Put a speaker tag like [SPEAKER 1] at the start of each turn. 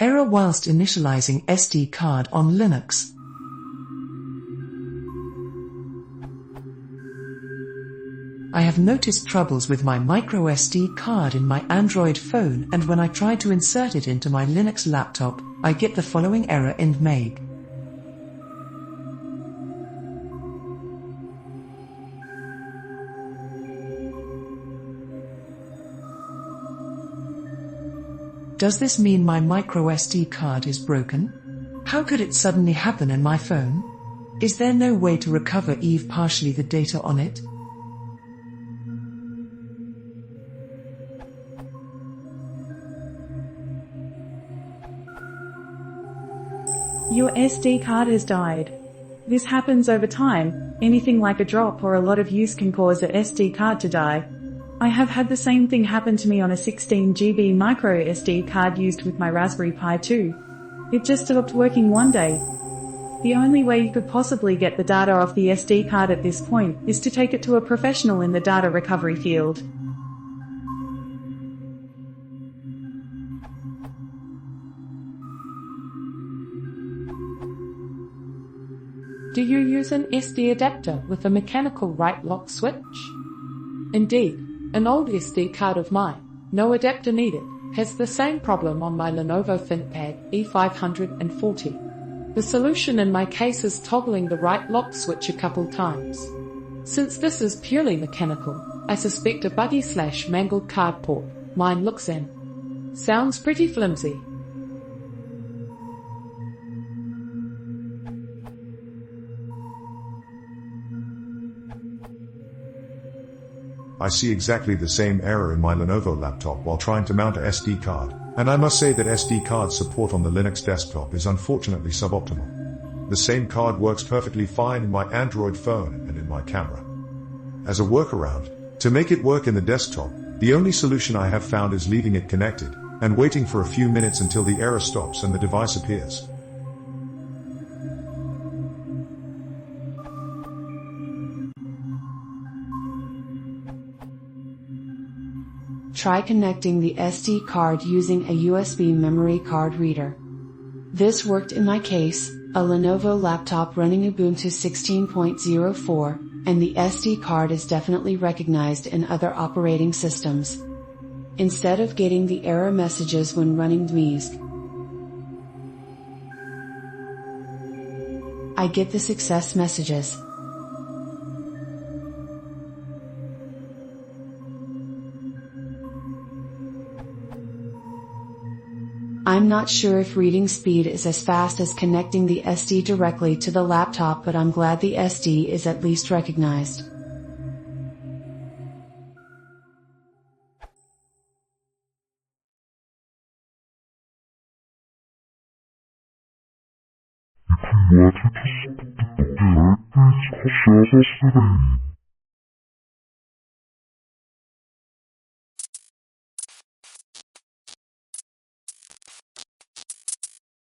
[SPEAKER 1] Error whilst initializing SD card on Linux. I have noticed troubles with my microSD card in my Android phone, and when I try to insert it into my Linux laptop, I get the following error in Meg. Does this mean my microSD card is broken? How could it suddenly happen in my phone? Is there no way to recover even partially the data on it?
[SPEAKER 2] Your SD card has died. This happens over time. Anything like a drop or a lot of use can cause a SD card to die. I have had the same thing happen to me on a 16 GB micro SD card used with my Raspberry Pi 2. It just stopped working one day. The only way you could possibly get the data off the SD card at this point is to take it to a professional in the data recovery field.
[SPEAKER 3] Do you use an SD adapter with a mechanical right lock switch? Indeed, an old SD card of mine, no adapter needed, has the same problem on my Lenovo ThinkPad E540. The solution in my case is toggling the right lock switch a couple times. Since this is purely mechanical, I suspect a buggy/mangled card port. Mine looks and sounds pretty flimsy.
[SPEAKER 4] I see exactly the same error in my Lenovo laptop while trying to mount a SD card, and I must say that SD card support on the Linux desktop is unfortunately suboptimal. The same card works perfectly fine in my Android phone and in my camera. As a workaround, to make it work in the desktop, the only solution I have found is leaving it connected, and waiting for a few minutes until the error stops and the device appears.
[SPEAKER 5] Try connecting the SD card using a USB memory card reader. This worked in my case, a Lenovo laptop running Ubuntu 16.04, and the SD card is definitely recognized in other operating systems. Instead of getting the error messages when running DMESC, I get the success messages. I'm not sure if reading speed is as fast as connecting the SD directly to the laptop, but I'm glad the SD is at least recognized.
[SPEAKER 6] If you wanted to support the directories, share this video.